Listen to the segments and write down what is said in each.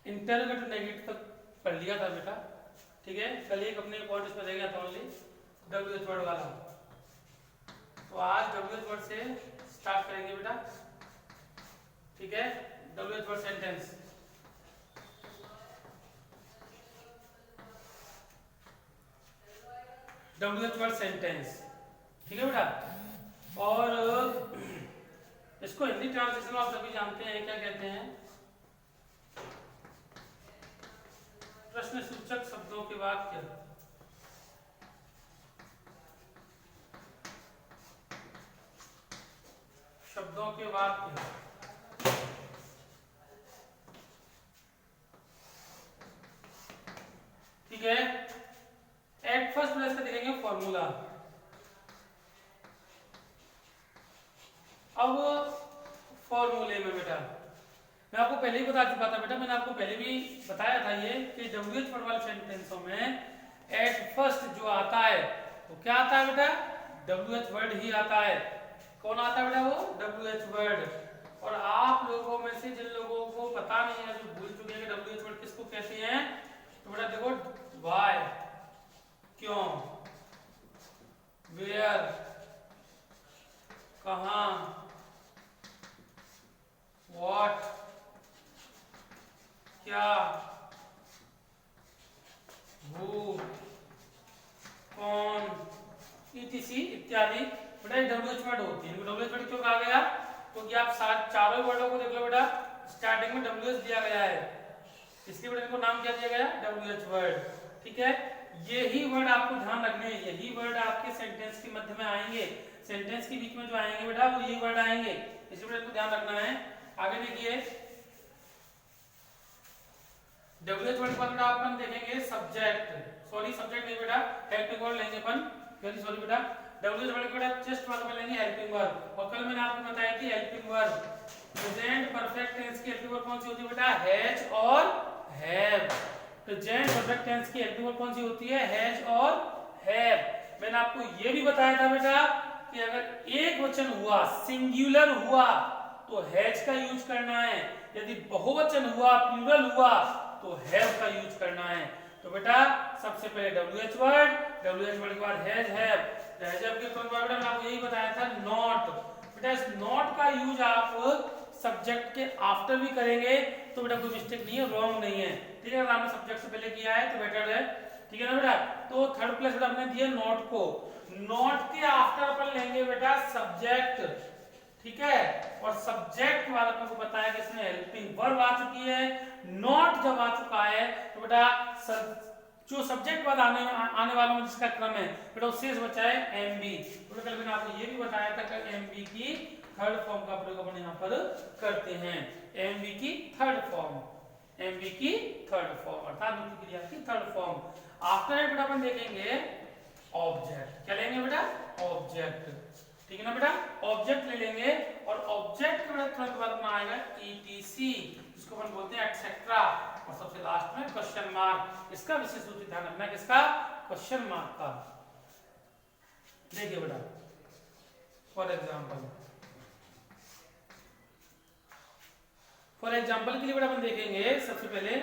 Interrogative negative तक पढ़ लिया था बेटा, ठीक है। कल एक अपने पॉइंट इसमें रह गया था ओनली WH वर्ड वाला, तो आज WH वर्ड से स्टार्ट करेंगे बेटा, ठीक है। WH word sentence, WH word sentence, ठीक है बेटा। और इसको हिंदी ट्रांसलेशन में आप सभी जानते हैं क्या कहते हैं, प्रश्न सूचक शब्दों के वाक्य, शब्दों के वाक्य, ठीक है। एट फर्स्ट में इसका देखेंगे फॉर्मूला। अब फॉर्मूले में बेटा मैं आपको पहले ही बता चुका था बेटा, मैंने आपको पहले भी बताया था ये कि WH वर्ड वाले सेंटेंसों में एट फर्स्ट जो आता है वो क्या आता है बेटा, WH वर्ड ही आता है। कौन आता है बेटा, वो WH वर्ड। और आप लोगों में से जिन लोगों को पता नहीं है, जो भूल चुके हैं कि WH वर्ड किसको कहते हैं, तो बेटा देखो वाई, क्यों, वेयर, कहां, व्हाट, क्या, हु, कौन, etc इत्यादि बेटा WH वर्ड होती है। WH वर्ड क्यों कहा गया, क्योंकि आप चारों वर्डों को देख लो बेटा, स्टार्टिंग में WH दिया गया है, इसलिए बेटा इनको नाम क्या दिया गया, WH वर्ड, ठीक है। यही वर्ड आपको ध्यान रखने हैं, यही वर्ड आपके सेंटेंस के मध्य में आएंगे, सेंटेंस के बीच में जो आएंगे बेटा वो यही वर्ड आएंगे, इसलिए बेटा इसको ध्यान रखना है। आगे देखिए WH वर्ड पर अपन देखेंगे सब्जेक्ट, सॉरी सब्जेक्ट नहीं बेटा, हेल्पिंग वर्ड लेंगे अपन, वेरी सॉरी बेटा। WH वर्ड बेटा जस्ट वर्ड में लेंगे हेल्पिंग वर्ड, और कल मैंने आपको बताया कि helping word present perfect tense की हेल्पिंग वर्ड कौन सी होती है बेटा, हैज और हैव। प्रेजेंट परफेक्ट टेंस की हेल्पिंग वर्ड कौन सी होती है, हैज और हैव। मैंने आपको ये भी बताया था बेटा कि अगर एक वचन हुआ, सिंगुलर हुआ, तो हैज का यूज करना है, यदि बहुवचन हुआ, प्लूरल हुआ, तो हैव का यूज करना है। तो बेटा सबसे पहले WH वर्ड के बाद हैज, हैव। हैव के बाद बेटा मैंने आपको यही बताया था नॉट। बेटा इस नॉट का यूज आप सब्जेक्ट के आफ्टर भी करेंगे तो बेटा कोई मिस्टेक नहीं है, रॉन्ग नहीं है, ठीक है। अगर आपने सब्जेक्ट से पहले किया है तो बेटर है, ठीक है ना बेटा। तो थर्ड प्लेस बेटा हमने दिया नॉट को, नॉट के आफ्टर अपन लेंगे बेटा सब्जेक्ट, ठीक है। और सब्जेक्ट वाला को बताया कि इसमें हेल्पिंग वर्ब आ चुकी है, नॉट जब आ चुका है तो बेटा जो सब्जेक्ट बाद आने वालों में जिसका क्रम है बेटा उससे बचा है एमबी। तो कल मैंने आपको ये भी बताया था कि एमबी की थर्ड फॉर्म का प्रयोग अपन यहाँ पर करते हैं, एमबी की थर्ड फॉर्म, एमबी की थर्ड फॉर्म अर्थात मुख्य क्रिया की थर्ड फॉर्म। आफ्टर इट बेटा अपन देखेंगे ऑब्जेक्ट, क्या लेंगे बेटा, ऑब्जेक्ट, ठीक है ना बेटा। ऑब्जेक्ट ले लेंगे और ऑब्जेक्ट के तुरंत बाद में आएगा ETC, जिसको अपन बोलते हैं एक्सेट्रा, और सबसे लास्ट में क्वेश्चन मार्क। इसका विशेष रूप से ध्यान रखना है, किसका, क्वेश्चन मार्क का। देखिए बेटा फॉर एग्जांपल के लिए बेटा अपन देखेंगे सबसे पहले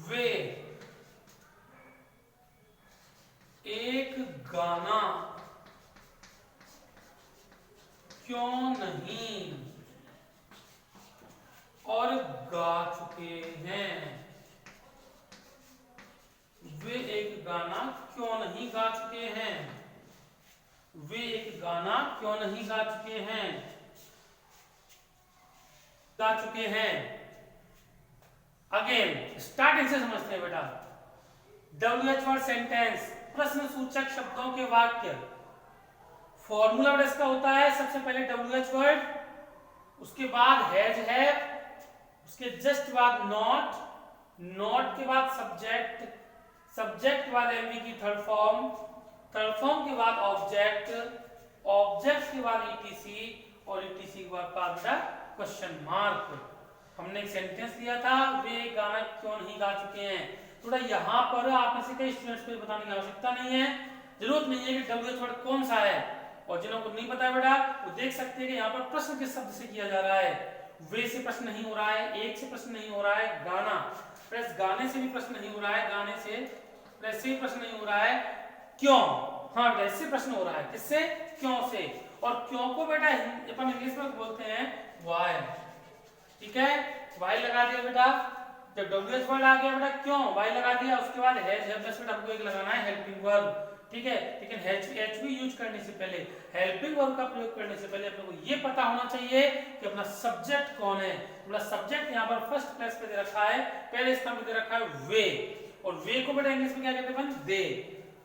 वे एक गाना क्यों नहीं और गा चुके हैं, वे एक गाना क्यों नहीं गा चुके हैं, वे एक गाना क्यों नहीं गा चुके हैं, गा चुके हैं। अगेन स्टार्टिंग से समझते हैं बेटा, WH वर्ड सेंटेंस, प्रश्न सूचक शब्दों के वाक्य। फॉर्मूला वर्ड इसका होता है सबसे पहले WH वर्ड, उसके बाद हैज, हैव, उसके जस्ट बाद नॉट, नॉट के बाद सब्जेक्ट, सब्जेक्ट बाद एमबी की थर्ड फॉर्म, थर्ड फॉर्म के बाद ऑब्जेक्ट, ऑब्जेक्ट के बाद ETC, और ETC के बाद क्वेश्चन मार्क। हमने एक सेंटेंस दिया था, वे गाना क्यों नहीं गा चुके हैं। थोड़ा यहाँ पर आप में से कई स्टूडेंट्स को बताने की आवश्यकता नहीं है, जरूरत नहीं है कि WH वर्ड कौन सा है, और जिनको नहीं पता है बेटा वो देख सकते हैं कि यहाँ पर प्रश्न किस शब्द से किया जा रहा है। वे से प्रश्न नहीं हो रहा है, एक से प्रश्न नहीं हो रहा है, गाना प्लस गाने से भी प्रश्न नहीं हो रहा है, गाने से प्लस से प्रश्न नहीं हो रहा है, क्यों, हाँ वैसे प्रश्न हो रहा है, किससे, क्यों से। और क्यों को बेटा अपन इंग्लिश में बोलते हैं व्हाई। ठीक है, व्हाई लगा दिया बेटा, जब WH वर्ड आ गया बेटा क्यों व्हाई लगा दिया, उसके बाद हैज हेल्पलेस बेटा आपको एक लगाना है हेल्पिंग वर्ब। ठीक है, लेकिन हैज भी यूज करने से पहले, हेल्पिंग वर्ब का प्रयोग करने से पहले अपने को ये पता होना चाहिए कि अपना सब्जेक्ट कौन है। अपना सब्जेक्ट यहाँ पर फर्स्ट प्लेस पे दे रखा है, पहले स्थान पे दे रखा है वे, और वे को बेटा इंग्लिश में क्या कहते हैं, दे।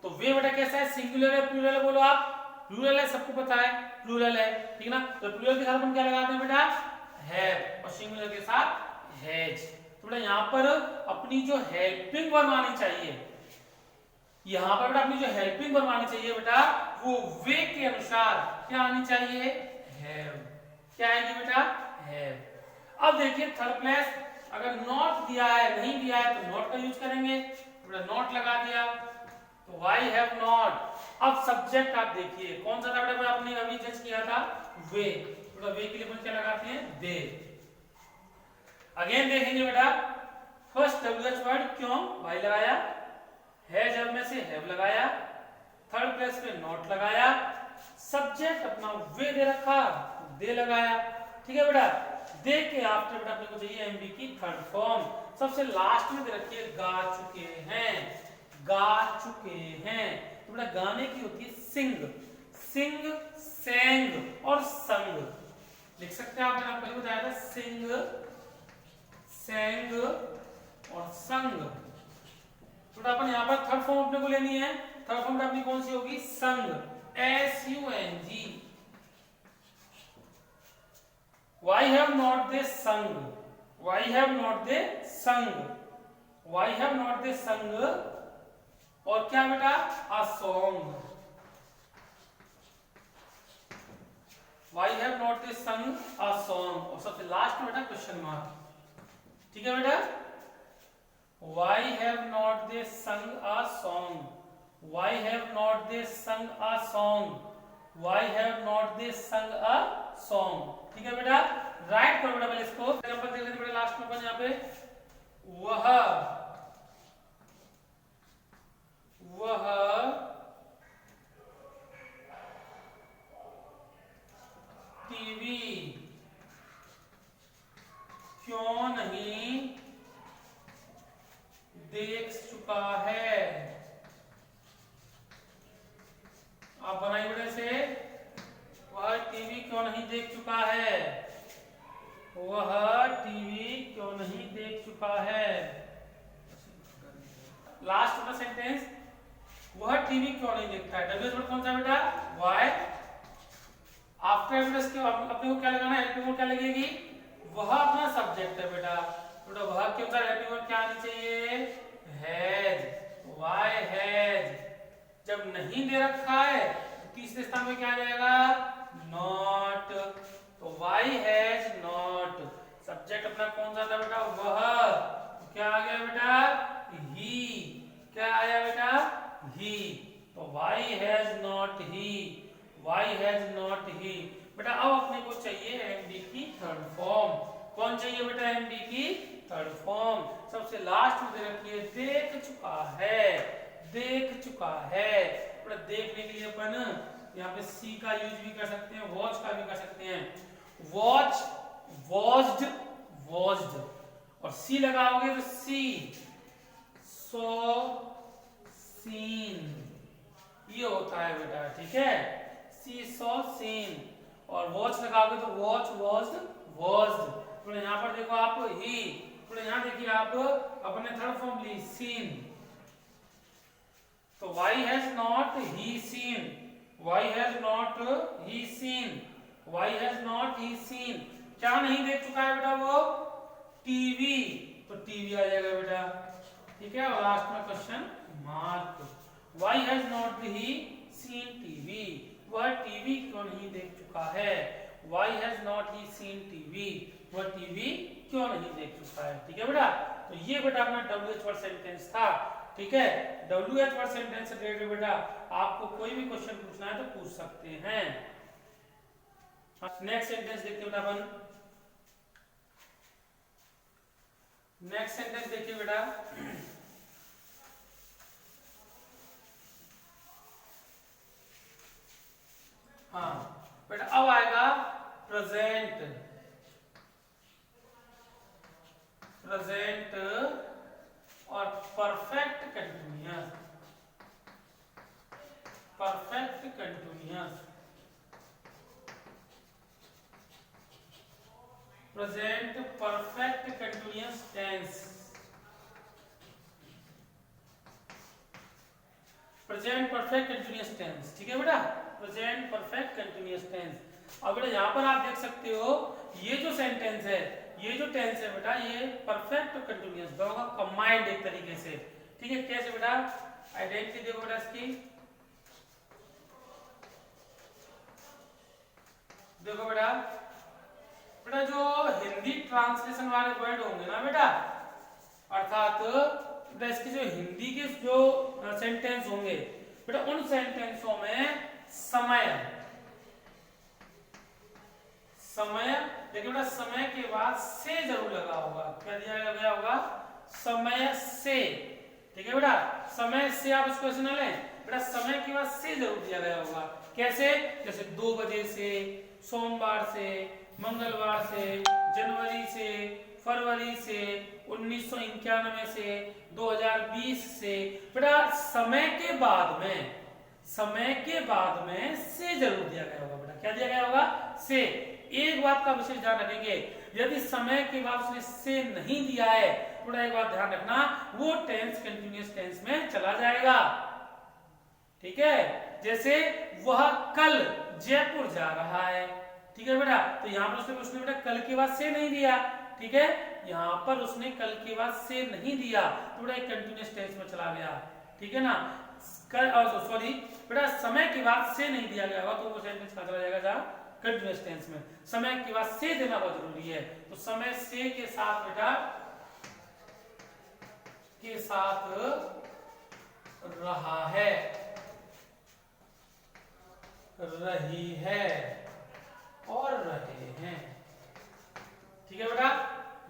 तो वे बेटा कैसा है, सिंगुलर है प्लूरल है, बोलो आप। प्लूरल है, सबको पता है प्लूरल है, ठीक ना। तो प्लूरल के साथ अपन क्या लगाते हैं बेटा, हैव, और सिंगुलर के साथ हैज। तो बेटा यहाँ पर अपनी जो हेल्पिंग वर्ब आनी चाहिए, यहाँ पर बेटा अपनी जो हेल्पिंग वर्ब आनी चाहिए बेटा, वो वे के अनुसार क्या आनी चाहिए, हैव। क्या आएगी बेटा, हैव। अब देखिए थर्ड प्लेस, अगर नॉट दिया है, नहीं दिया है, तो नॉट का यूज करेंगे, बेटा नॉट लगा दिया, तो वाई हैव नॉट। अब सब्जेक्ट आप देखिए कौन सा था बेटा, आपने अभी जज किया था वे, बेटा वे के लिए अपन क्या लगाते हैं, दे। अगेन देखेंगे बेटा, फर्स्ट WH वर्ड क्यों वाई लगाया, हैज अब में से हैव लगाया, थर्ड प्लेस पे नॉट लगाया, सब्जेक्ट अपना वे दे रखा, दे लगाया। ठीक है बेटा, दे के आफ्टर बेटा अपने को चाहिए एमबी की थर्ड फॉर्म, सबसे लास्ट में दे रखी है गा चुके हैं, गा चुके हैं। तो बेटा गाने की होती है सिंग, सिंग, सेंग और संग, लिख सकते हैं आप, मैंने आपको बताया था सिंग, सेंग और संग। तो अपन यहाँ पर थर्ड फॉर्म अपने को लेनी है, थर्ड फॉर्म अपनी कौन सी होगी, संग, SUNG। Why have not they sung? Why have not they sung? Why have not they sung? और क्या बेटा, a song. Why have not they sung a song? और सबसे लास्ट में बेटा क्वेश्चन मार्क। ठीक है बेटा, Why have not they sung a song? Why have not they sung a song? Why have not they sung a song? ठीक है बेटा, राइट करो बेटा पहले इसको, एग्जांपल देख लेते बेटा लास्ट में अपन यहाँ पे, वह टीवी क्यों नहीं देख चुका है। आप बनाइए बेटा से, वह टीवी क्यों नहीं देख चुका है, वह टीवी क्यों नहीं देख चुका है। लास्ट का सेंटेंस, वह टीवी क्यों नहीं देखता है, डब्ल्यू वर्ड कौन सा बेटा, व्हाई। आफ्टर एवरेज के अपने को क्या लगाना है, हेल्पिंग वर्ब क्या लगेगी, वह अपना सब्जेक्ट है बेटा, बेटा वह के अनुसार हेल्पिंग वर्ब क्या आनी चाहिए, हैज, व्हाई हैज। जब नहीं दे रखा है तो तीसरे स्थान पे क्या आ जाएगा, नॉट, तो व्हाई हैज नॉट। सब्जेक्ट अपना कौन सा था बेटा, वह, तो क्या आ गया बेटा, ही, क्या आया बेटा, ही। तो why has not he, why has not ही। बेटा अब अपने को चाहिए एमडी की थर्ड फॉर्म, कौन चाहिए बेटा, एमडी की थर्ड फॉर्म। सबसे लास्ट में दे रखी है देख चुका है, देख चुका है। बेटा देखने के लिए अपन यहाँ पे सी का यूज भी कर सकते हैं, वॉच का भी कर सकते हैं, वॉच, वॉच्ड, वॉच्ड, और सी लगाओगे तो सी, सो, सीन, ये होता है बेटा। ठीक है, सी, सो, सीन, और वॉच लगाओगे तो वॉच, वॉच्ड, वॉच्ड। तो यहाँ पर देखो आप ही, तो यहाँ देखिए आप अपने थर्ड फॉर्म ली सीन, तो why has not he seen, why has not he seen, why has not he seen. क्या नहीं देख चुका है बेटा, वो टीवी, तो टीवी आ जाएगा बेटा। ठीक है, और लास्ट में question mark, why has not he seen TV, वह टीवी क्यों नहीं देख चुका है, why has not he seen TV, वह टीवी क्यों नहीं देख चुका है। ठीक है बेटा, तो ये बेटा अपना WH वर्ड सेंटेंस था। ठीक है, WH वर्ड सेंटेंस से रिलेटेड बेटा आपको कोई भी क्वेश्चन पूछना है तो पूछ सकते हैं। नेक्स्ट सेंटेंस देखते हैं बेटा अपन। नेक्स्ट सेंटेंस देखिए बेटा, हाँ बेटा अब आएगा प्रेजेंट। प्रेजेंट और perfect continuous. Perfect continuous, present perfect continuous tense. Present perfect continuous tense, ठीक है बेटा, प्रेजेंट परफेक्ट कंटिन्यूअस टेंस। अब बेटा यहाँ पर आप देख सकते हो ये जो सेंटेंस है, ये जो टेंस है बेटा, ये परफेक्ट और कंटिन्यूअस दोनों का कंबाइंड एक तरीके से, ठीक है। कैसे बेटा, आइडेंटिटी देखो बेटा इसकी, देखो बेटा, बेटा जो हिंदी ट्रांसलेशन वाले वर्ड होंगे ना बेटा, अर्थात बेटा इसके जो हिंदी के जो सेंटेंस होंगे बेटा, उन सेंटेंसों में समय, समय देखिए बेटा, समय के बाद से जरूर लगा होगा। क्या दिया गया होगा, समय से, ठीक है बेटा, समय से आप इसको ऐसे ना लें बेटा, समय के बाद से जरूर दिया गया होगा। कैसे, जैसे 2 बजे से, सोमवार से, मंगलवार से, जनवरी से, फरवरी से, 1991 से, 2020 से, बेटा समय के बाद में, समय के बाद में से जरूर दिया गया होगा बेटा। क्या दिया गया होगा, से। एक बात का विशेष ध्यान रखेंगे, यदि समय के बाद उसने से नहीं दिया है, थोड़ा एक बात ध्यान रखना, वो टेंस कंटिन्यूअस टेंस में चला जाएगा, ठीक है। जैसे वह कल जयपुर जा रहा है, ठीक है बेटा, तो यहाँ पर उसने बेटा कल के बाद से नहीं दिया, ठीक है, यहाँ पर उसने कल के बाद से नहीं दिया, थोड़ा एक कंटिन्यूअस टेंस में चला गया, ठीक है ना। सॉरी बेटा, समय के बाद से नहीं दिया गया होगा तो वो सेंटेंस कहाँ चला जाएगा, जहाँ कंटिन्यूअस टेंस में। समय के बाद से देना बहुत जरूरी है, तो समय से के साथ बेटा, के साथ रहा है, रही है और रहे हैं, ठीक है बेटा,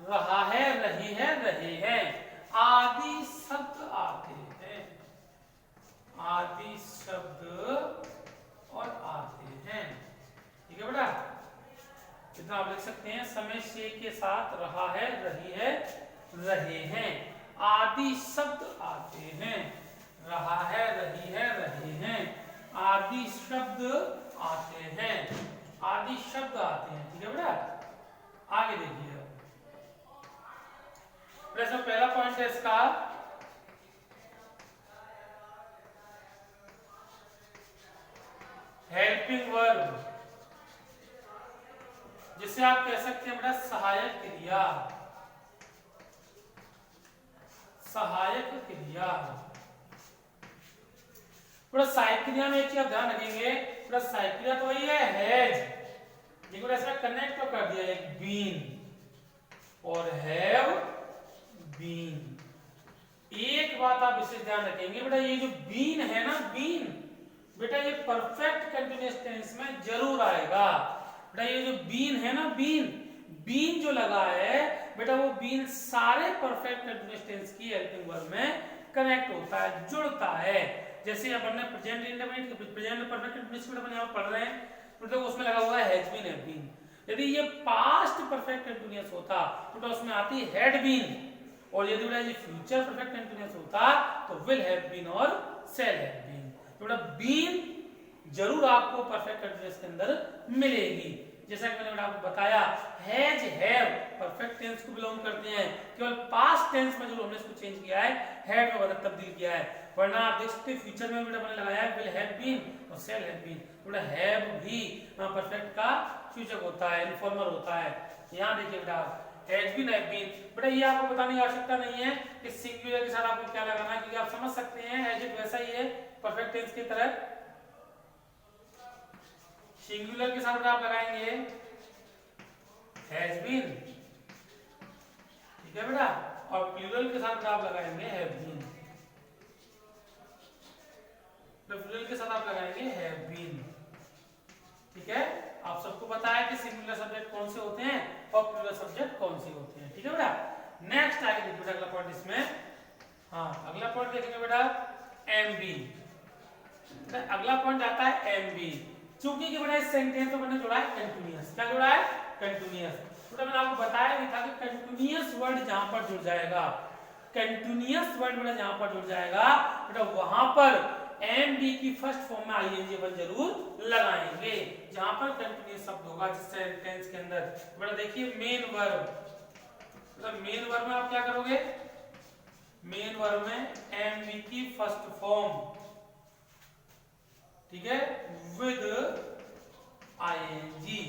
रहा है, रही है, रहे हैं, आदि शब्द आते हैं, आदि शब्द और आते हैं, ठीक है बेटा। कितना आप लिख सकते हैं, समय से के साथ रहा है, रही है, रहे हैं, आदि शब्द आते हैं, रहा है, रही है, रहे हैं, आदि शब्द आते हैं, आदि शब्द आते हैं, ठीक है बेटा। आगे देखिए, पहला पॉइंट है इसका, हेल्पिंग वर्ब, जिसे आप कह सकते हैं बेटा सहायक क्रिया, सहायक क्रिया। बेटा सहायक क्रिया में एक चीज आप ध्यान रखेंगे, बेटा सहायक क्रिया तो वही है हैज, देखो ऐसा कनेक्ट तो कर दिया एक बीन और हैव बीन। एक बात आप विशेष ध्यान रखेंगे बेटा, ये जो बीन है ना, बीन बेटा ये परफेक्ट कंटिन्यूअस टेंस में जरूर आएगा बेटा। ये जो बीन है ना, बीन, बीन जो लगा है बेटा, वो बीन सारे परफेक्ट कंटिन्यूअस टेंस की हेल्पिंग वर्ब में कनेक्ट होता है, जुड़ता है। जैसे अपन ने present indefinite, present perfect continuous में अपन यहाँ पढ़ रहे हैं, मतलब उसमें लगा हुआ है हैज बीन, हैव बीन। यदि ये पास्ट परफेक्ट कंटिन्यूअस होता तो उसमें आती हैड बीन, और यदि ये फ्यूचर परफेक्ट कंटिन्यूअस होता तो विल हैव बीन और शैल हैव बीन। तो बेटा बीन जरूर आपको परफेक्ट कंटिन्यूअस के अंदर मिलेगी। जैसा कि मैंने आपको बताया, हैज, हैव परफेक्ट टेंस को बिलोंग करते हैं, केवल पास्ट टेंस में जो हमने इसको चेंज किया है, हैड में बदल तब्दील किया है, वरना आप देख सकते हैं फ्यूचर में बेटा मैंने लगाया है विल हैव बीन और शैल हैव बीन। थोड़ा हैव भी परफेक्ट का सूचक होता है, इन्फॉर्मर होता है। यहाँ देखिए बेटा हैज बीन, हैव बीन, बेटा ये आपको बताने की आवश्यकता नहीं है कि सिंगुलर के साथ आपको क्या लगाना है, क्योंकि आप समझ सकते हैं एज इट वैसा ही है परफेक्ट टेंस की तरह। सिंगुलर के साथ आप लगाएंगे हैज बीन, ठीक है बेटा, और प्लूरल के साथ आप लगाएंगे हैव बीन। प्लूरल के साथ आप लगाएंगे हैव बीन। ठीक है, आप सबको पता है कि सिंगुलर सब्जेक्ट कौन से होते हैं और प्लूरल सब्जेक्ट कौन से होते हैं। ठीक है बेटा, नेक्स्ट आगे देखिए बेटा अगला पॉइंट इसमें, हाँ अगला पॉइंट देखेंगे बेटा एम बी। अगला पॉइंट आता है एम बी, चूंकि बेटा इस सेंटेंस में मैंने जोड़ा है कंटिन्यूअस। क्या जोड़ा है? कंटिन्यूअस। तो मैंने आपको बताया भी था कि कंटिन्यूअस वर्ड जहां पर जुड़ जाएगा, कंटिन्यूअस वर्ड बेटा जहां पर जुड़ जाएगा बेटा वहां पर एम बी की फर्स्ट फॉर्म में आईएनजी वन जरूर लगाएंगे जहां पर कंटिन्यूअस शब्द होगा जिस सेंटेंस के अंदर। बेटा देखिए मेन वर्ब, मतलब मेन वर्ब में आप क्या करोगे? मेन वर्ब में एम बी की फर्स्ट फॉर्म, ठीक है, विद आईएनजी।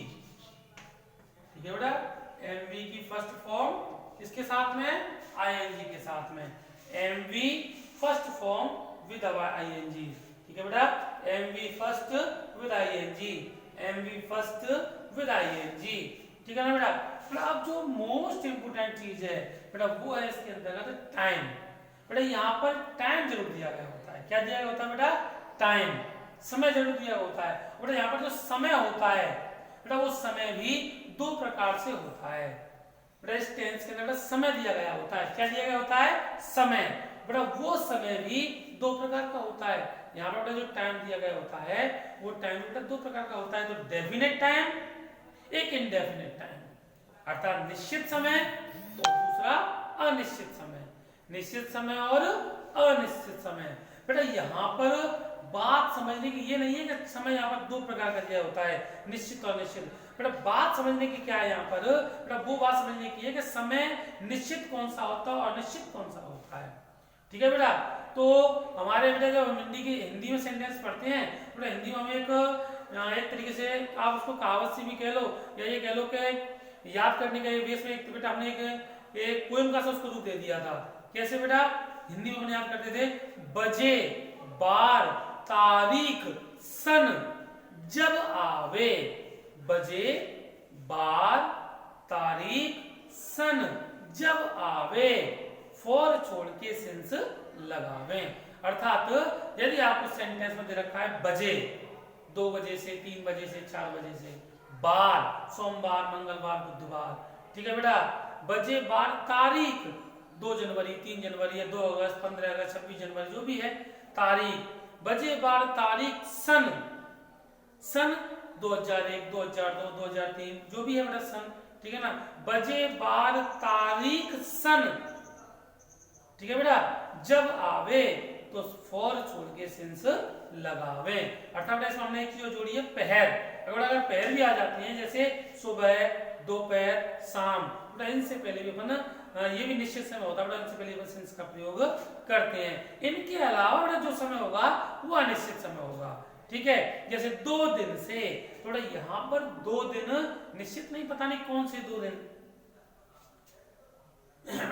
ठीक है बेटा, एम बी की फर्स्ट फॉर्म किसके साथ में? आईएनजी के साथ में। M B first form with ING. ठीक है बेटा, M B first with ING, M B first with ING. ठीक है ना बेटा? बेटा अब जो मोस्ट इंपोर्टेंट चीज है बेटा वो है इसके अंतर्गत टाइम। बेटा यहाँ पर टाइम जरूर दिया गया होता है। क्या दिया गया होता है बेटा? टाइम, समय जरूर दिया होता है। बेटा यहाँ पर जो समय होता है बेटा वो समय भी दो प्रकार से होता है। बेटा इस टेंस के अंदर समय दिया गया होता है। क्या दिया गया होता है? समय। बेटा वो समय भी दो प्रकार का होता है। यहाँ पर जो टाइम दिया गया होता है वो टाइम बेटा दो प्रकार का होता है, तो डेफिनेट टाइम, एक इनडेफिनेट टाइम, अर्थात निश्चित समय तो दूसरा अनिश्चित समय। निश्चित समय और अनिश्चित समय। बेटा यहाँ पर बात समझने की ये नहीं है कि समय यहाँ पर दो प्रकार का दिया होता है, निश्चित और अनिश्चित। बेटा बात समझने की क्या है यहाँ पर? बेटा वो बात समझने की है कि समय निश्चित कौन सा होता है और अनिश्चित कौन सा होता है। ठीक है बेटा, तो हमारे बेटा जब हम हिंदी में सेंटेंस पढ़ते हैं बेटा हिंदी में हम एक तरीके से आप उसको कहावत से भी कह लो या ये कह लो कि याद करने के बेस में बेटा हमने एक पोएम का सा उसको रूप दे दिया था। कैसे बेटा? हिंदी में हम याद करते थे, बजे बार तारीख सन जब आवे, बजे बार तारीख सन जब आवे, फॉर छोड़ के सिंस लगावे। अर्थात यदि आपको सेंटेंस में दे रखा है बजे 2 बजे से 3 बजे से 4 बजे से, बार सोमवार मंगलवार बुधवार, ठीक है बेटा, बजे बार तारीख 2 जनवरी 3 जनवरी या 2 अगस्त 15 अगस्त 26 जनवरी जो भी है तारीख, बजे बार तारीख सन, सन 2001 2002 2003 जो भी है बेटा सन, ठीक है ना, बजे बार तारीख सन, ठीक है बेटा, जब आवे तो फॉर छोड़ के सिंस लगावे। अर्थात इसमें हमने एक चीज जोड़ी है पहर। अगर पहर भी आ जाती है जैसे सुबह दोपहर शाम, बेटा इनसे पहले भी अपन ये भी निश्चित समय होता है बेटा, इनसे पहले अपन सिंस का प्रयोग करते हैं। इनके अलावा बेटा जो समय होगा वो अनिश्चित समय होगा। ठीक है, जैसे 2 दिन से, थोड़ा यहाँ पर 2 दिन निश्चित नहीं, पता नहीं कौन से 2 दिन,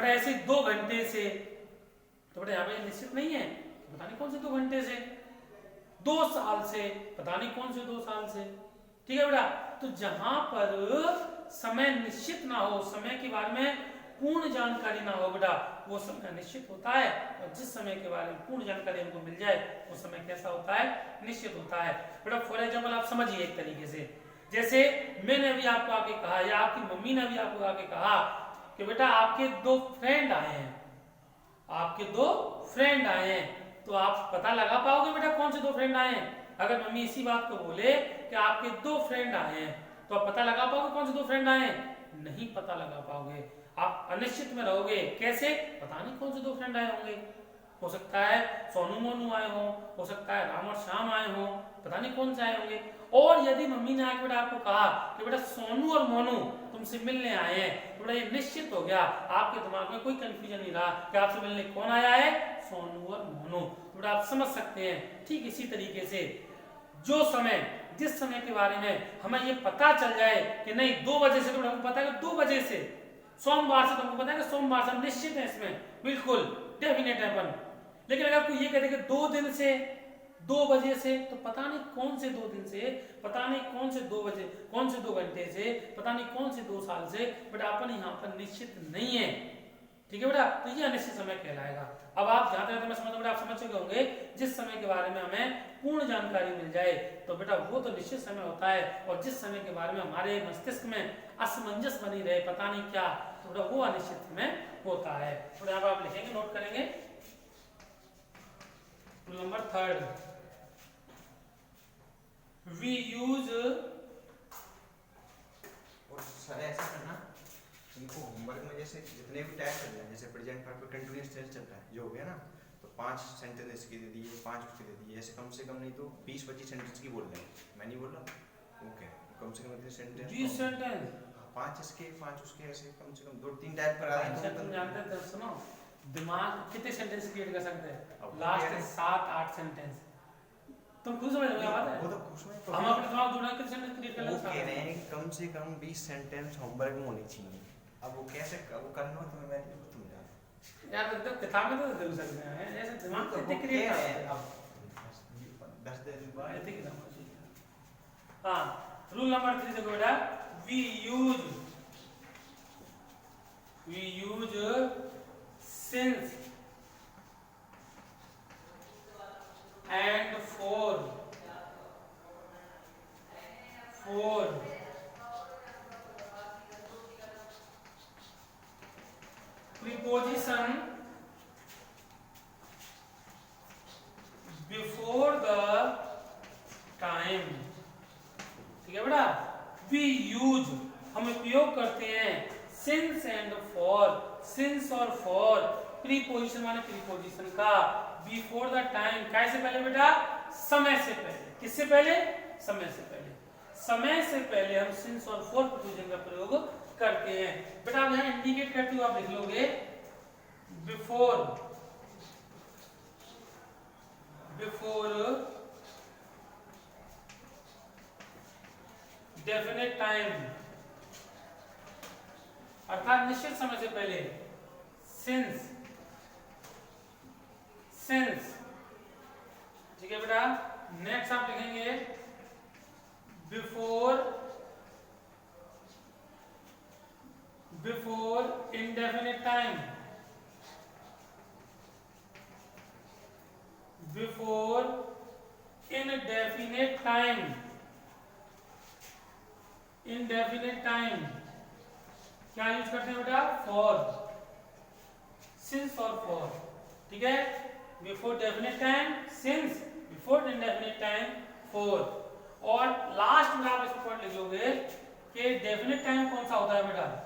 ऐसे 2 घंटे से, तो बेटा यहाँ पे निश्चित नहीं है, पता नहीं कौन से 2 घंटे से, 2 साल से, पता नहीं कौन से 2 साल से। ठीक है बेटा, तो जहां पर समय निश्चित ना हो, समय के बारे में पूर्ण जानकारी ना हो बेटा, वो समय निश्चित होता है, और जिस समय के बारे में पूर्ण जानकारी हमको मिल जाए वो समय कैसा होता है? निश्चित होता है। बेटा फॉर एग्जाम्पल आप समझिए एक तरीके से, जैसे मैंने अभी आपको आके कहा या आपकी मम्मी ने अभी आपको आके कहा कि बेटा आपके 2 फ्रेंड आए हैं, आपके 2 फ्रेंड आए हैं, तो आप पता लगा पाओगे बेटा कौन से 2 फ्रेंड आए हैं? अगर मम्मी इसी बात को बोले कि आपके 2 फ्रेंड आए हैं, तो आप पता लगा पाओगे कौन से 2 फ्रेंड आए हैं? नहीं पता लगा पाओगे, आप अनिश्चित में रहोगे। कैसे? पता नहीं कौन से 2 फ्रेंड आए होंगे, हो सकता है सोनू मोनू आए हो सकता है राम और श्याम आए हो, पता नहीं कौन से आए होंगे। और यदि मम्मी ने आके बेटा आपको कहा कि बेटा सोनू और मोनू तुमसे मिलने आए हैं, तो बेटा ये निश्चित हो गया, आपके दिमाग में कोई कंफ्यूजन नहीं रहा कि आपसे मिलने कौन आया है? सोनू और मोनू। तो बेटा आप समझ सकते हैं। ठीक इसी तरीके से जो समय, जिस समय के बारे में हमें ये पता चल जाए कि नहीं 2 बजे से, तो हमको पता है कि 2 बजे से, सोमवार से, तो हमको पता है कि सोमवार से, हम निश्चित है इसमें, बिल्कुल डेफिनेट है अपन। लेकिन अगर आपको ये कहते कि 2 दिन से, 2 बजे से, तो पता नहीं कौन से 2 दिन से, पता नहीं कौन से 2 बजे, कौन से 2 घंटे से, पता नहीं कौन से 2 साल से, बट अपन यहाँ पर निश्चित नहीं है। ठीक है बेटा, तो ये अनिश्चित समय कहलाएगा। अब आप जहां तक मैं समझ बेटा आप समझ चुके होंगे, जिस समय के बारे में हमें पूर्ण जानकारी मिल जाए तो बेटा वो तो निश्चित समय होता है, और जिस समय के बारे में हमारे मस्तिष्क में असमंजस बनी रहे, पता नहीं क्या, तो बेटा वो अनिश्चित समय होता है। तो यहाँ पर आप लिखेंगे, नोट करेंगे। Rule number 3, we use. और सर ऐसा करना, इनको होमवर्क में जैसे जितने भी टाइप चल रहे हैं, जैसे प्रेजेंट परफेक्ट कंटीन्यूअस टेंस चल रहा है जो हो गया ना, तो 5 सेंटेंस इसके दे दिए, 5 उसके दे दिए, ऐसे कम से कम नहीं तो 20-25 सेंटेंस की बोल रहे हैं। मैं नहीं बोल रहा, ओके, कम से कम इतने सेंटेंस, 20 सेंटेंस, 5 इसके 5 उसके, ऐसे कम से कम 2-3 टाइप करा दें। अच्छा तुम जानते हैं, सुनो, दिमाग कितने सेंटेंस क्रिएट कर सकते हैं? अब लास्ट 7-8 सेंटेंस। तुम खुद समझ लो क्या बात है? वो तो उसमें तो हम अपने दिमाग जुड़ा कितने सेंटेंस क्रिएट कर वो लेंगे? कह रहे हैं कि कम से कम 20 सेंटेंस होमवर्क में होनी चाहिए। अब वो कैसे वो करना तो मैं तुम जानो यार, तो किताब में तो दे सकते हैं, ऐसे दिमाग तो कितने वो क्रिएट कह कर रहे सकते हैं। हैं? अब 10 दिन बाद ऐसे की समझ चाहिए। हाँ, रूल नंबर 3 देखो बेटा, we use since and for preposition before the time। ठीक है बेटा, वी यूज हम उपयोग करते हैं सिंस एंड फॉर, सिंस और फॉर, प्रीपोजिशन माने प्रीपोजिशन का, बिफोर द टाइम, कैसे पहले बेटा? समय से पहले। किससे पहले? समय से पहले। समय से पहले हम सिंस और फॉर प्रीपोजिशन का प्रयोग करते हैं। बेटा आप यहाँ इंडिकेट करते हुए आप लिख लोगे बिफोर डेफिनेट टाइम, अर्थात निश्चित समय से पहले, सिंस, ठीक है बेटा। नेक्स्ट आप लिखेंगे before indefinite time, before indefinite time, indefinite time क्या यूज करते हैं बेटा? फॉर, सिंस और फॉर, ठीक है। Before definite time since, before indefinite time for. और लास्ट में आप इसको पॉइंट लिखोगे कि डेफिनेट टाइम कौन सा होता है बेटा?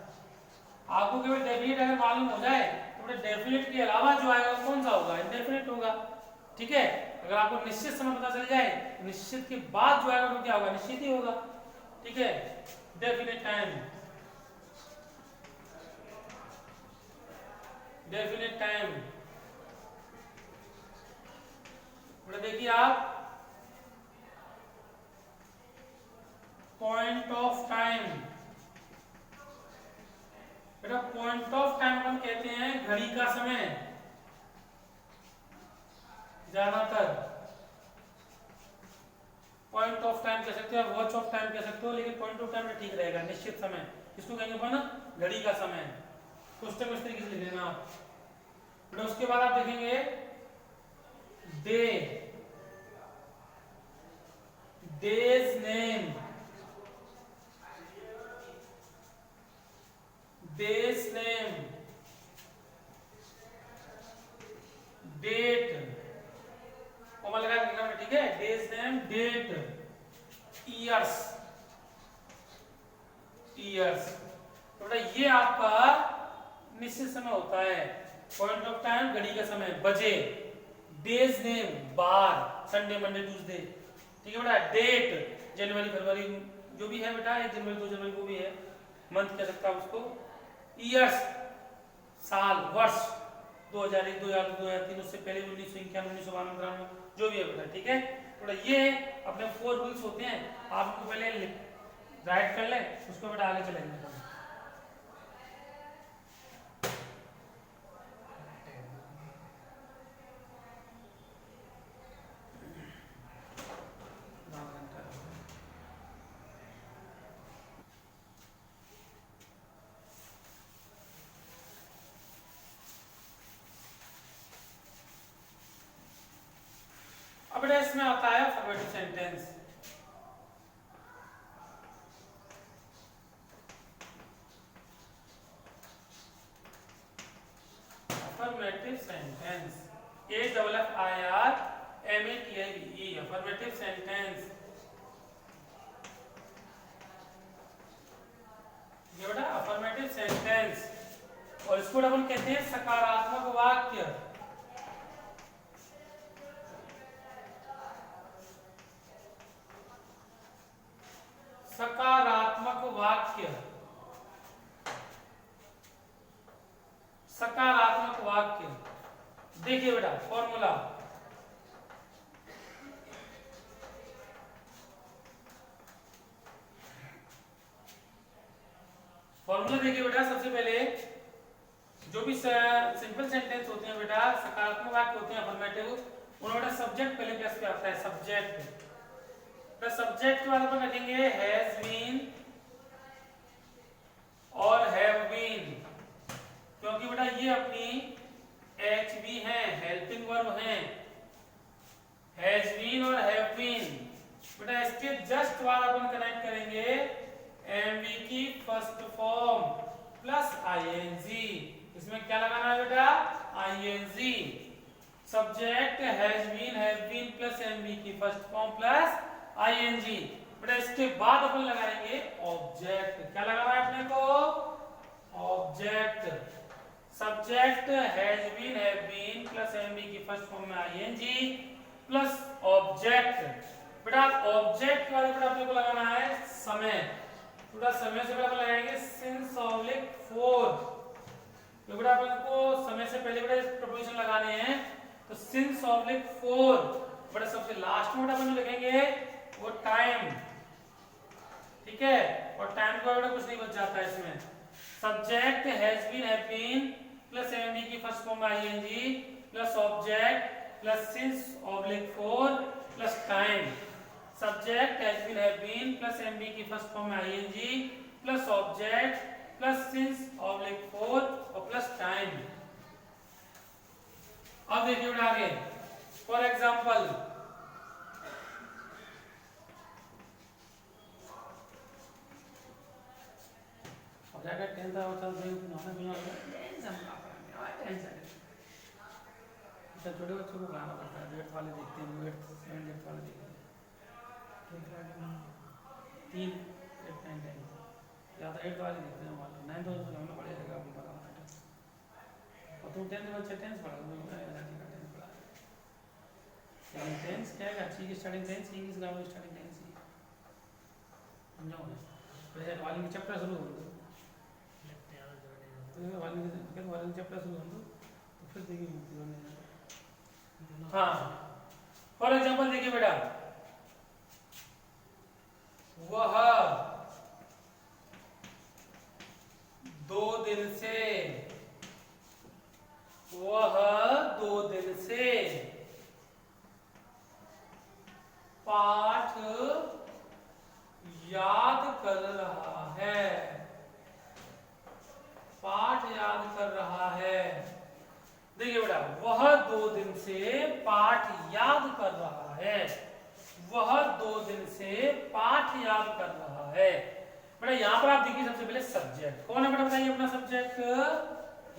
आपको केवल डेफिनेट अगर मालूम हो जाए तो बेटा डेफिनेट के अलावा जो आएगा वो कौन सा होगा? इंडेफिनेट होगा, ठीक है। अगर आपको निश्चित समय पता चल जाए तो निश्चित के बाद जो आएगा वो क्या होगा? निश्चित ही होगा, ठीक है। Definite time, definite time. देखिए आप, पॉइंट ऑफ टाइम, बेटा पॉइंट ऑफ टाइम हम कहते हैं घड़ी का समय, ज्यादातर पॉइंट ऑफ टाइम कह सकते हो, वॉच ऑफ टाइम कह सकते हो, लेकिन पॉइंट ऑफ टाइम में ठीक रहेगा, निश्चित समय। इसको कहेंगे अपन घड़ी का समय। क्वेश्चन को इस तरीके से लिख लेना आप। बेटा उसके बाद आप देखेंगे day, days name, days name, date, comma लगा के लिखना, ठीक है। Days name, date, years, years. तो बेटा ये आपका निश्चित समय होता है। पॉइंट ऑफ टाइम घड़ी का समय, बजे। Days name bar, Sunday Monday Tuesday, ठीक है बेटा। डेट जनवरी फरवरी जो भी है बेटा, 1 जनवरी 2 जनवरी वो भी है, मंथ कह सकता है उसको। ईयर्स साल, वर्ष, 2001 2002 2003, उससे पहले 1951 1992 93 जो भी है बेटा, ठीक है। बेटा ये अपने 4 रूल्स होते हैं, आप उनको पहले राइट कर ले, उसको बेटा आगे चलेंगे। बेटा इसमें आता है affirmative sentence. Affirmative sentence, AFFIRMATIVE, affirmative sentence. ये बेटा अफर्मेटिव सेंटेंस, और इसको अपन कहते हैं सकारात्मक वाक्य। सकारात्मक वाक्य, सकारात्मक वाक्य। देखिए बेटा फॉर्मूला, फॉर्मूला देखिए बेटा, सबसे पहले जो भी सिंपल सेंटेंस होते हैं बेटा, सकारात्मक वाक्य होते हैं अफर्मेटिव, उनमें बेटा सब्जेक्ट पहले प्लस पे आता है, सब्जेक्ट। तो सब्जेक्ट के बाद अपन रखेंगे हैज बीन और हैव बीन, क्योंकि बेटा ये अपनी HB हैं, हेल्पिंग वर्ब हैं, हैज बीन और हैव बीन। बेटा इसके जस्ट बाद अपन कनेक्ट करेंगे MV की फर्स्ट फॉर्म प्लस ING। इसमें क्या लगाना है बेटा, ING। Subject has been, have been plus MV की फर्स्ट फॉर्म प्लस ING। बेटा इसके बाद अपन लगाएंगे ऑब्जेक्ट। क्या लगाना है अपने को, object. Subject has been, have been plus MV की फर्स्ट फॉर्म में ING प्लस ऑब्जेक्ट। बेटा ऑब्जेक्ट के बाद बेटा अपने को लगाना है समय। बेटा समय से बेटा लगाएंगे सिंस ऑब्लिक फोर। तो बेटा अपन को समय से पहले बेटा प्रपोजिशन लगाने हैं, तो सिंस ऑब्लिक फोर। बेटा सबसे लास्ट में बेटा अपन लिखेंगे वो टाइम, ठीक है, और टाइम का बेटा कुछ नहीं बच जाता है इसमें। Subject has been, have been plus MV की फर्स्ट फॉर्म में ING plus object plus since oblique for plus time. Subject has been, have been plus MV की फर्स्ट फॉर्म में ING plus object plus since oblique for और plus time. अब देखिए बेटा आगे, for example जाकर 10th होता है नहाना पीना टेंशन तो छोटे बच्चों को खाना पड़ता है, 8th वाले देखते हैं, 8th वाले देखते हैं, 3 8 9 10 या तो 8th वाले देखते हैं, 9th वाले तो हमें पड़ेगा अपन पता है। और तुम 10th बच्चे 10th पढ़ा दो, मैं 10th पढ़ा, लेकिन 10th क्या है, अच्छी की starting 10th English grammar starting 10th ही समझो ना। वैसे वाली की चैप्टर शुरू हो गए तो वाली चैप्टर शुरू हो तो फिर देखिए। हाँ फॉर एग्जांपल देखिए बेटा, वह 2 दिन से, वह 2 दिन से पाठ याद कर रहा है, पाठ याद कर रहा है। देखिए बेटा वह 2 दिन से पाठ याद कर रहा है, वह 2 दिन से पाठ याद कर रहा है। बेटा यहां पर आप देखिए सबसे पहले सब्जेक्ट कौन है बेटा, बताइए अपना सब्जेक्ट,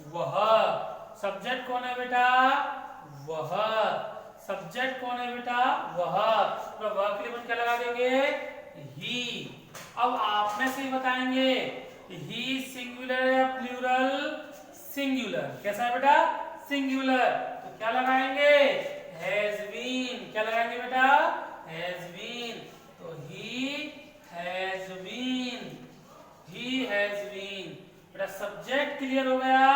वह। सब्जेक्ट कौन है बेटा, वह। सब्जेक्ट कौन है बेटा, वह। तो वह के लिए अपन क्या लगा देंगे, ही। अब आप में से बताएंगे ही सिंगुलर या प्लूरल, सिंगुलर। कैसा है बेटा, सिंगुलर। तो क्या लगाएंगे, हैज बीन। क्या लगाएंगे बेटा, हैज बीन। तो he has been, he has been. बेटा सब्जेक्ट क्लियर हो गया,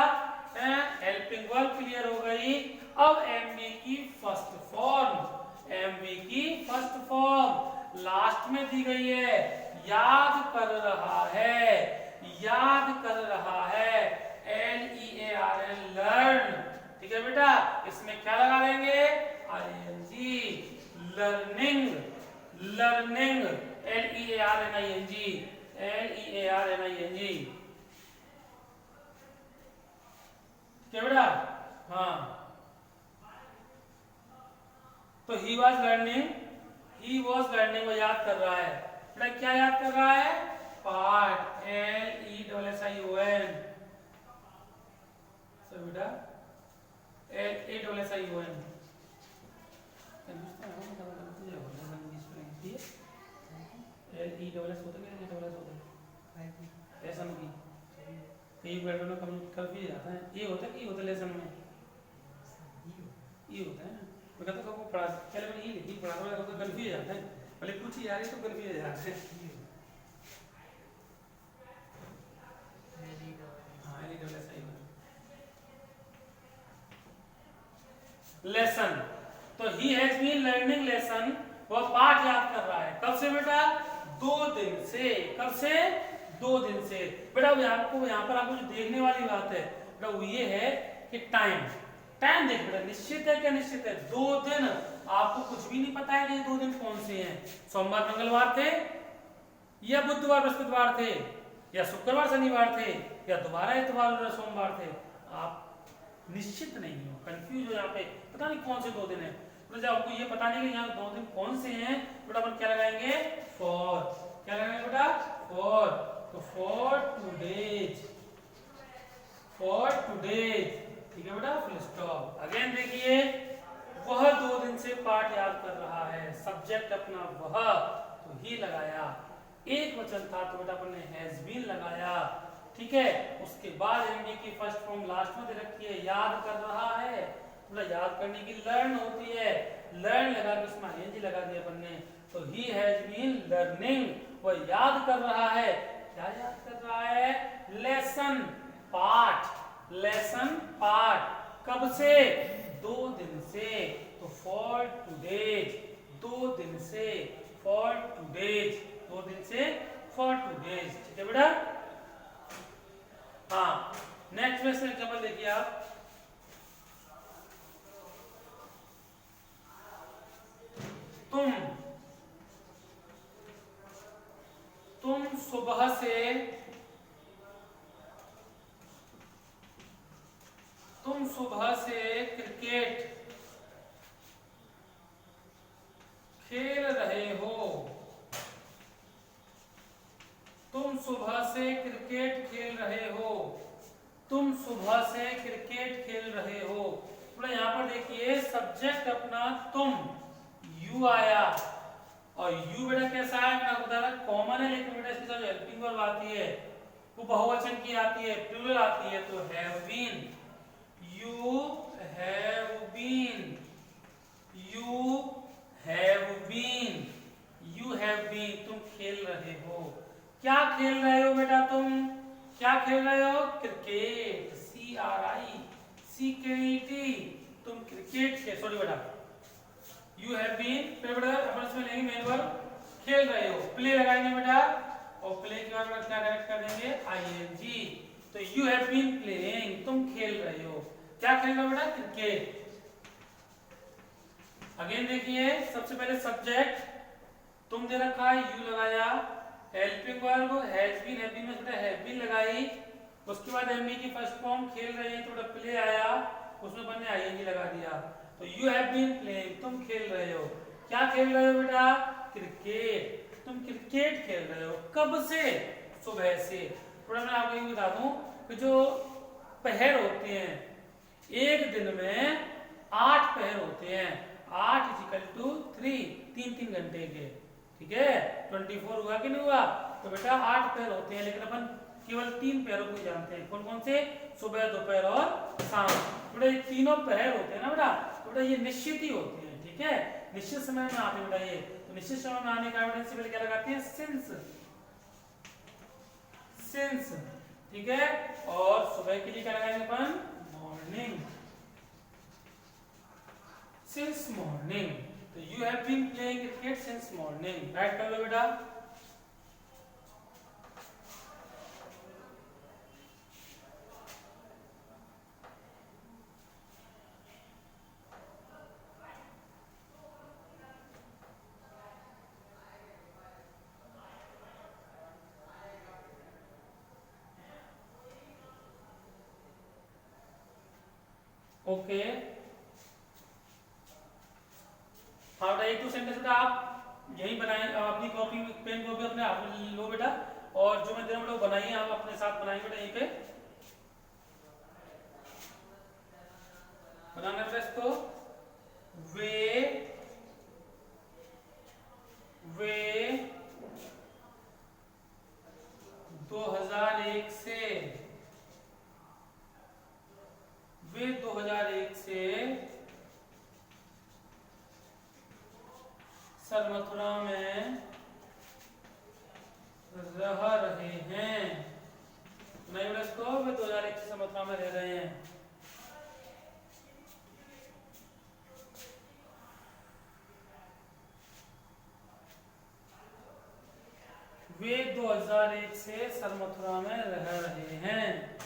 हेल्पिंग वर्ब क्लियर हो गई। अब MV की फर्स्ट फॉर्म, MV की फर्स्ट फॉर्म लास्ट में दी गई है, याद कर रहा है, याद कर रहा है, LEARN, लर्न। ठीक है बेटा, इसमें क्या लगा देंगे, ING, learning, learning, LEARNING, LEARNING। क्या बेटा, हाँ। तो ही ही वॉज लर्निंग, वो याद कर रहा है। बेटा क्या याद कर रहा है? Part, LESSION। सर बेटा LESSION। LESS होता है क्या? LESS होता है लेसन की कई वर्ड में कम भी जाता है। ये होता है कि होता है लेसन में ये होता है ना। मैं कहता हूँ पढ़ा पहले मैंने ये लिखी पढ़ा था तो कंफ्यूज जाता है, भले कुछ ही आ रही तो कंफ्यूज जाता है। हाँ लेसन। तो he has been learning lesson, वह पाठ याद कर रहा है। कब से बेटा? 2 दिन से। कब से? 2 दिन से। बेटा आपको यहाँ पर आपको जो देखने वाली बात है बेटा वो ये है कि टाइम देख बेटा, निश्चित है क्या? निश्चित है। 2 दिन आपको कुछ भी नहीं पता है कि ये 2 दिन कौन से हैं। सोमवार मंगलवार थे या बुधवार बृहस्पतिवार थे या शुक्रवार शनिवार थे या दोबारा इतवार सोमवार थे। आप निश्चित नहीं हो, कंफ्यूज हो, यहाँ पे पता नहीं कौन से 2 दिन है। तो जब आपको ये पता नहीं कि यहाँ 2 दिन कौन से हैं, बेटा अपन क्या लगाएंगे? फॉर। क्या लगाएंगे बेटा? फॉर। तो फॉर टुडेज, ठीक है बेटा, फुल स्टॉप। अगेन देखिए, वह 2 दिन से पाठ याद कर रहा है। सब्जेक्ट अपना वह, तो ही लगाया। एक वचन था तो बेटा अपन ने हैज बीन लगाया। ठीक है, उसके बाद एमडी की फर्स्ट फॉर्म लास्ट में दे रखी है, याद कर रहा है। मतलब याद करने की लर्न होती है, लर्न लगा के उसमें आईएनजी लगा दिया अपन ने। तो ही हैज बीन लर्निंग, वह याद कर रहा है। क्या याद कर रहा है? लेसन, पाठ। लेसन, पाठ। कब से? 2 दिन से। तो फॉर टुडेज, 2 दिन से, फॉर टुडेज, 2 दिन से, फॉर टुडेज। ठीक है बेटा। हाँ, नेक्स्ट में से एग्जांपल देखिए आप। तुम सुबह से क्रिकेट खेल रहे हो। तुम सुबह से क्रिकेट खेल रहे हो। तुम सुबह से क्रिकेट खेल रहे हो। तो यहाँ पर देखिए सब्जेक्ट अपना तुम, यू आया। और यू बेटा कैसा है? मैं बता रहा कॉमन है, लेकिन बेटा इसके साथ हेल्पिंग वर्ब आती है वो बहुवचन की आती है, प्लूरल आती है। तो have been, you have been, you have been, you have been. तुम खेल रहे हो। क्या खेल रहे हो बेटा? तुम क्या खेल रहे हो? Cricket, CRICKET। तुम क्रिकेट खेल, सॉरी बेटा, यू हैव बीन, फिर बेटा अपन इसमें लेंगे मेन वर्ब, खेल रहे हो। प्ले लगाएंगे बेटा, और प्ले के बाद बेटा क्या डायरेक्ट कर देंगे? ING। तो यू हैव बीन प्लेइंग, तुम खेल रहे हो। क्या खेल रहे हो बेटा? क्रिकेट। अगेन देखिए, सबसे पहले सब्जेक्ट तुम दे रखा है, यू लगाया। Helping verb has been, have been में बेटा हैव बीन लगाई। उसके बाद एमबी की फर्स्ट फॉर्म खेल रहे हैं, थोड़ा प्ले आया, उसमें बनने ING लगा दिया। तो यू हैव बीन प्लेइंग, तुम खेल रहे हो। क्या खेल रहे हो बेटा? क्रिकेट। तुम क्रिकेट खेल रहे हो। कब से? सुबह से। थोड़ा मैं आपको ये बता दूं कि जो पहर होते हैं एक दिन में 8 पहर होते हैं। 8 = 3, 3 घंटे के। ठीक है, 24 हुआ कि नहीं हुआ? तो बेटा 8 पहर होते हैं, लेकिन अपन केवल 3 पहरों को जानते हैं। कौन कौन से? सुबह, दोपहर और शाम। बेटा ये तीनों पहर होते हैं ना बेटा, तो बेटा ये निश्चित ही होते हैं। ठीक है, निश्चित समय में आते हैं बेटा ये। तो निश्चित समय में आने का एविडेंस से पहले क्या लगाते हैं? सिंस। ठीक है, और सुबह के लिए क्या लगाएंगे अपन? Morning, since morning. तो you have been playing cricket since morning. Write कर लो बेटा। ओके, हाँ बेटा, एक दो सेंटेंस बेटा आप यही बनाए, अपनी कॉपी पेन कॉपी अपने हाथ में लो बेटा, और जो मैं दे रहा हूँ बेटा वो बनाइए, आप अपने साथ बनाइए बेटा। यहीं पे बनाना बेटा इसको। वे 2001 से, वे 2001 से सर मथुरा में रह रहे हैं। नहीं बेटा इसको, वे 2001 से सर मथुरा में रह रहे हैं। वे 2001 से सर मथुरा में रह रहे हैं।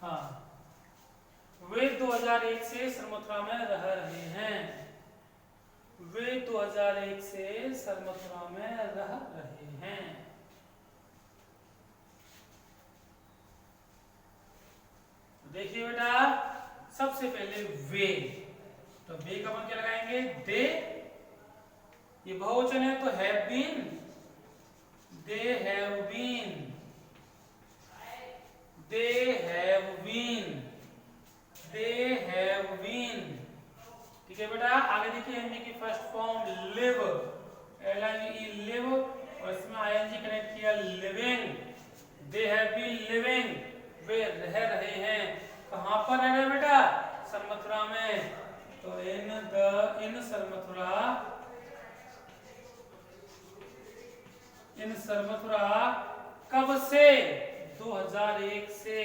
हाँ, वे 2001 से सर मथुरा में रह रहे हैं। वे 2001 से सर मथुरा में रह रहे हैं। देखिए बेटा, सबसे पहले वे, तो वे का अपन क्या लगाएंगे, दे, ये बहुवचन है तो have been, they have been, they have been, they have been. ठीक है बेटा, आगे देखिए एनजी की first form live, LIVE live, और इसमें ING कनेक्ट किया living, they have been living, वे रह रहे हैं। कहां पर रह रहे बेटा, सर मथुरा में, तो इन सर मथुरा, इन सर मथुरा कब से, 2001 से,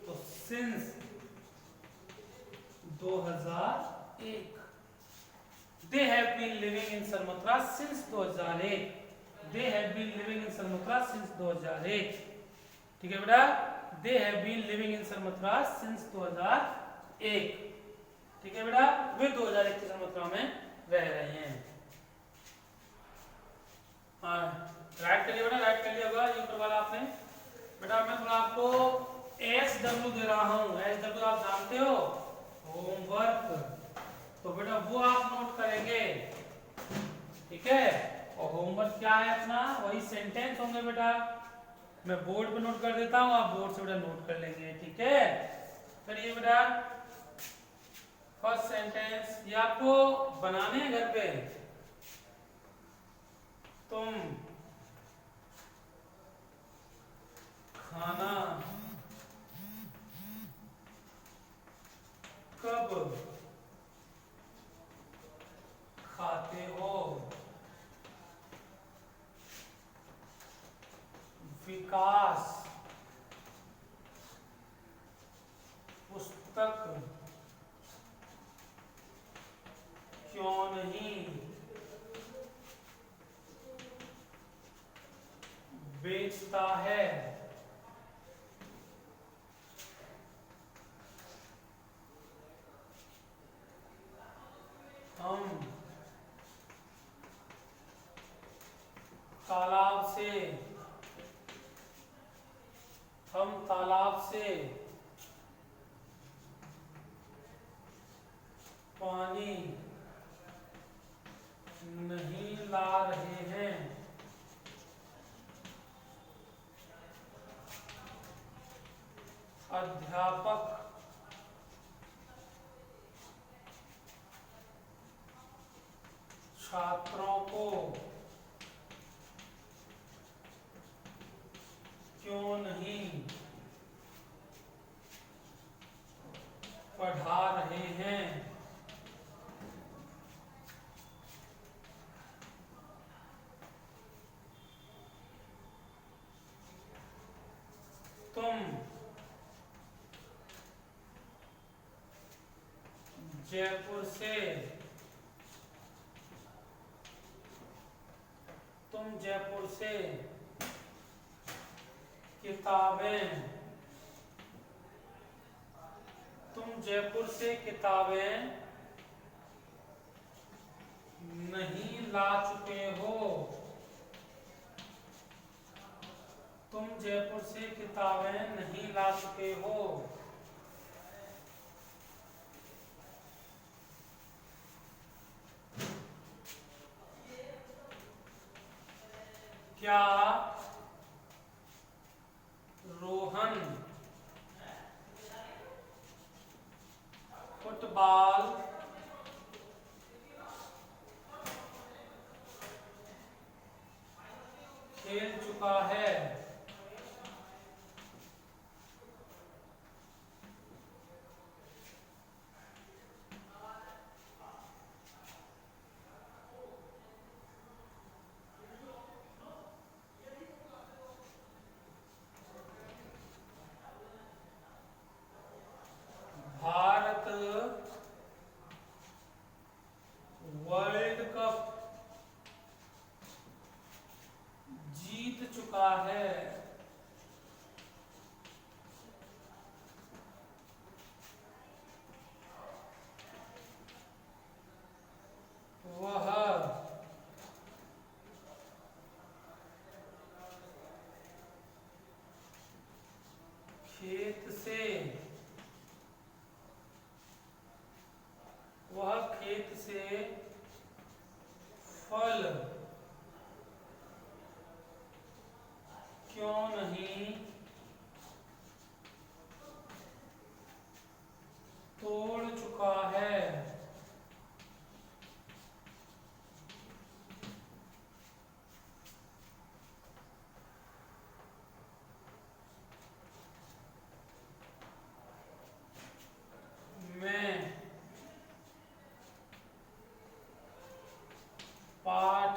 तो since 2001, they have been living in Sarmatra since 2001, they have been living in Sarmatra since 2001। ठीक है बेटा, they have been living in Sarmatra since 2001। ठीक है बेटा, वे 2001 से सरमथुरा में रह रहे हैं। हाँ, राइट कर लिया बेटा, राइट कर लिया होगा ये ऊपर वाला आपने। बेटा मैं थोड़ा आपको SW दे रहा हूँ, SW आप जानते हो, होमवर्क, तो बेटा वो आप नोट करेंगे। ठीक है, और होमवर्क क्या है अपना, वही सेंटेंस होंगे बेटा। मैं बोर्ड पे नोट कर देता हूँ, आप बोर्ड से बेटा नोट कर लेंगे। ठीक है, करिए बेटा। फर्स्ट सेंटेंस ये आपको बनाने हैं घर पे। तुम खाना कब खाते हो, विकास पुस्तक क्यों नहीं बेचता है, हम तालाब से, हम तालाब से पानी नहीं ला रहे हैं, अध्यापक छात्रों को क्यों नहीं पढ़ा रहे हैं, तुम जयपुर से, तुम जयपुर से किताबें, तुम जयपुर से किताबें नहीं ला चुके हो, तुम जयपुर से किताबें नहीं ला चुके हो। क्या रोहन फुटबॉल खेल चुका है? भारत वर्ल्ड कप जीत चुका है। वह खेत से फल क्यों नहीं तोड़ चुका है? मैं पाठ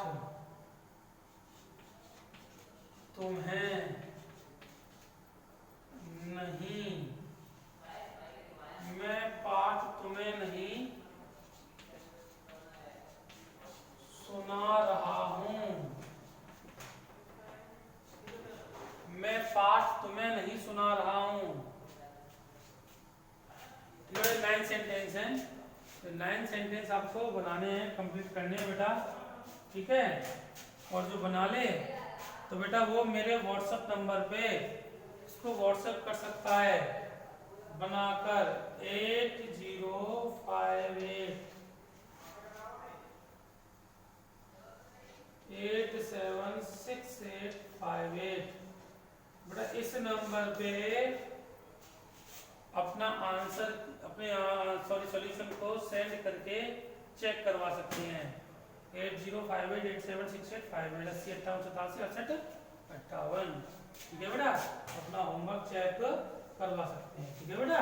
तुम्हें नहीं सुना रहा हूँ। मैं पाठ तुम्हें नहीं सुना रहा हूँ। ये 9 सेंटेंस हैं। तो 9 सेंटेंस आपको बनाने हैं, कंप्लीट करने हैं बेटा, ठीक है। और जो बना ले तो बेटा वो मेरे व्हाट्सएप नंबर पे इसको व्हाट्सएप कर सकता है बनाकर 8058876858। बेटा इस नंबर पे अपना आंसर सॉल्यूशन को सेंड करके चेक करवा सकते हैं। 8058876858 8058876858। ठीक है बेटा, अपना होमवर्क चेक करवा सकते हैं। ठीक है बेटा।